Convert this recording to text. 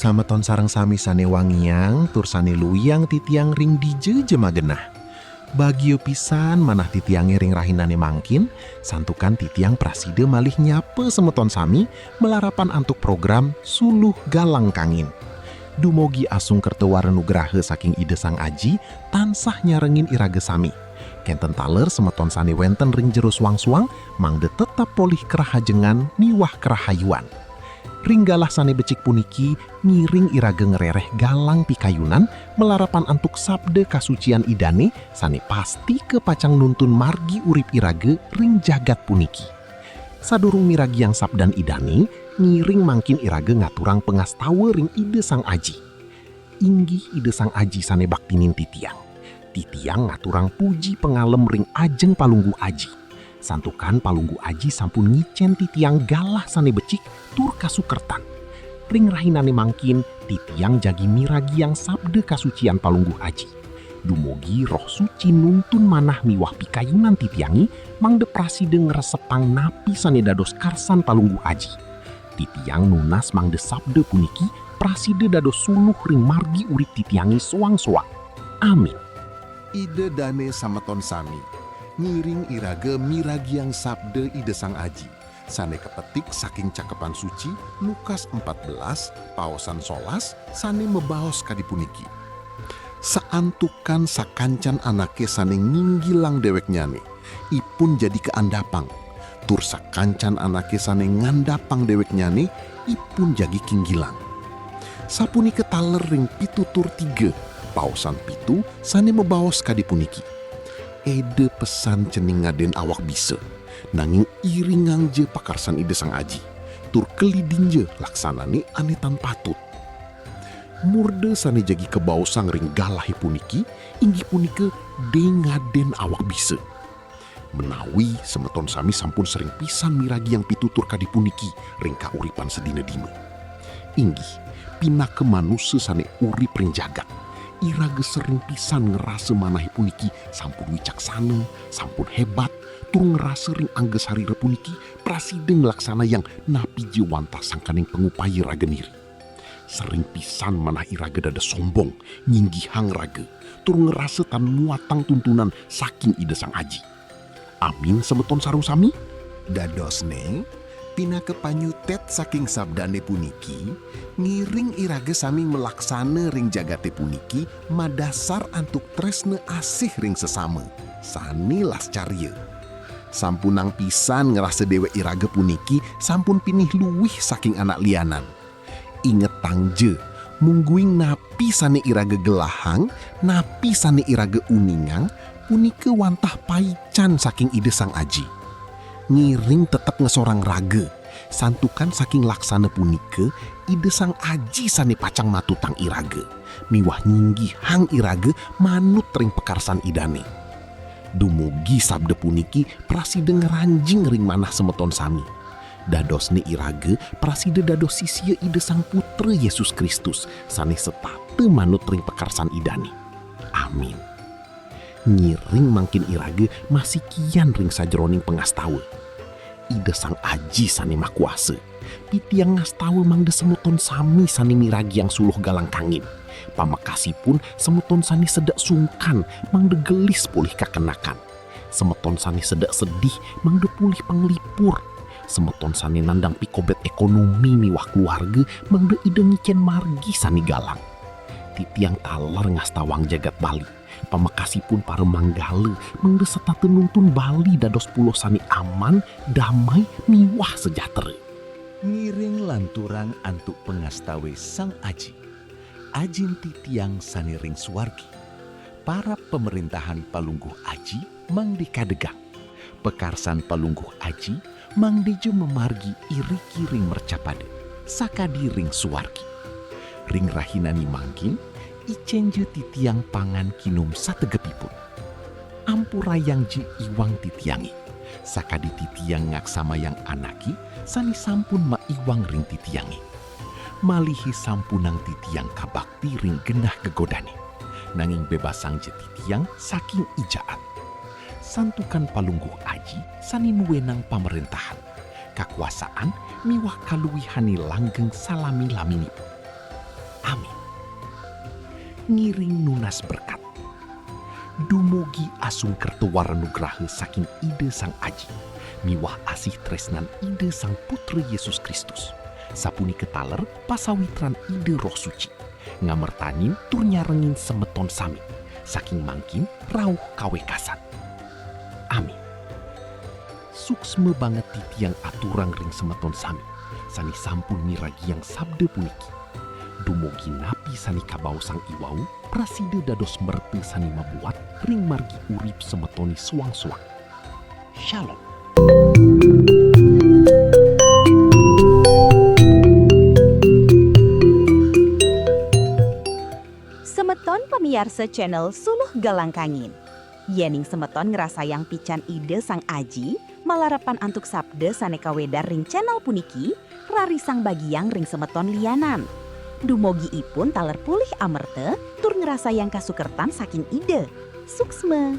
Sameton sareng sami sane wangiang tur sane luyang titiang ring dije jemagenah. Bagio pisan manah titiange ring rahinane mangkin, santukan titiang praside malih nyape semeton sami melarapan antuk program Suluh Galang Kangin. Dumogi asung kertewaren nugrahe saking ide Sang Aji tansah nyarengin irage sami. Kenten taler semeton sane wenten ring jero suang-suang mangde tetap polih kerahajengan niwah kerahayuan. Ringgalah sane becik puniki ngiring irage ngerereh galang pikayunan melarapan antuk sabde kasucian idane sane pasti kepacang nuntun margi urip irage ring jagat puniki. Sadurung miragi yang sabdan idane ngiring mangkin irage ngaturang pengastawe ring ide Sang Aji. Inggih ide Sang Aji sane baktinin titiang. Titiang ngaturang puji pengalem ring ajeng palunggu aji. Santukan palunggu aji sampun ngicen titiang galah sane becik tur kasukertan. Ring rahinane mangkin titiang jagi miragi yang sabde kasucian palunggu aji. Dumogi roh suci nuntun manah miwah pikayunan titiangi mangde praside ngresepang napi sane dados karsan palunggu aji. Titiang nunas mangde sabde puniki praside dados suluh ring margi urip titiangi soang-soang. Amin. Ide dane sameton sami ngiring irage miragiang sabde ide Sang Aji sane kepetik saking cakepan suci Lukas 14 paosan 11 sane mebaos kadipuniki. Saantukan sakancan anake sane nginggilang dewek nyane ipun jadi keandapang, tur sakancan anake sane ngandapang dewek nyane ipun jadi kinggilang. Sapuni ketaler ring pitutur 3 paosan 7 sane mebaos kadipuniki. Ede pesan cening ngaden awak bisa, nanging iringang je pakarsan ide Sang Aji, tur kelidin je laksanane anetan patut. Murde sane jagi kebaosang ring galahi puniki, inggih punike dengaden awak bisa. Menawi semeton sami sampun sering pisan miragi yang pitutur kadipuniki ring kauripan sedina-dina. Inggih pinake manusia sane urip ring jagat. Irage sering pisan ngerasa manahi puniki sampun wicaksana, sampun hebat, tur ngerasa ring angges hari repuniki praside ngelaksana yang napi jiwanta sangkaning pengupayi rageniri. Sering pisan manah irage dada sombong, nyinggihang rage, tur ngerasa tan muatang tuntunan saking ide Sang Aji. Amin semeton sarung sami. Dadosne pinake panyutet saking sabdane puniki ngiring irage sami melaksana ring jagate puniki madasar antuk tresne asih ring sesame sani lascarye. Sampunang pisan ngerasa dewe irage puniki sampun pinih luwih saking anak lianan. Inget tangje mungguing napi sane irage gelahang, napi sane irage uningang punike wantah paican saking ide Sang Aji. Ngiring tetap ngesorang rage, santukan saking laksana punike ide Sang Aji sane pacang matutang irage, miwah nyinggih hang irage manut ring pekarsan idane. Dumugi sabde puniki praside ngeranjing ring manah semeton sami. Dadosne irage praside dados sisia ide Sang Putra Yesus Kristus sane setate manut ring pekarsan idane. Amin. Nyiring mangkin irage masih kian ring sajroning pengastawe. Ide Sang Aji sane makuase, pitiang ngastawe mangde semeton sami sane miragi yang suluh galang kangin. Pamakasi pun semeton sani sedak sungkan mangde gelis pulih kakenakan. Semeton sani sedak sedih mangde pulih panglipur. Semeton sani nandang pikobet ekonomi miwah keluarga mangde ide ngicen margi sani galang. Titiang talar ngastawang jagat Bali. Pamakasi pun para manggale mangde setate nuntun Bali dados pulau sani aman, damai, miwah sejahtera. Ngiring lanturang antuk pengastawe Sang Aji. Ajin titiang sani ring suwargi. Para pemerintahan palungguh Aji mangdi kadegang. Pekarsan palungguh Aji mangdeje memargi iriki ring mercapade. Sakadi ring suwargi. Ring rahinani mangkin icenje titiang pangan kinum sategepipun. Ampurayang ji iwang titiangi. Sakadi titiang ngaksama yang anaki sani sampun ma iwang ring titiangi. Malihi sampunang titiang kabakti ring genah gegodane. Nanging bebasang je titiang saking ijaat. Santukan palungguh Aji sani nuwenang pemerintahan. Kakuasaan miwah kaluwihani langgeng salami laminipun. Amin. Ngiring nunas berkat. Dumugi asung kertewara nugraha saking ide Sang Aji. Miwah asih tresnan ide Sang Putra Yesus Kristus. Sapuni ketaler pasawitran ide Roh Suci. Ngamertanin tur nyarengin semeton sami. Saking mangkin rauh kawekasan. Amin. Suksme banget titiang aturang ring semeton sami. Sani sampun miragi yang sabda puniki. Dumugi napi sani kabau sang iwau, prasida dados merte sani mabuat ring margi urip semetoni suang-suang. Shalom. Semeton pemiarsa channel Suluh Galang Kangin. Yening semeton ngerasa yang pican ide Sang Aji, malarapan antuk sabda saneka wedar ring channel puniki, rarisang bagiang ring semeton lianan. Dumogi ipun taler pulih amerte, tur ngerasa yang kasukertan saking ide. Suksme.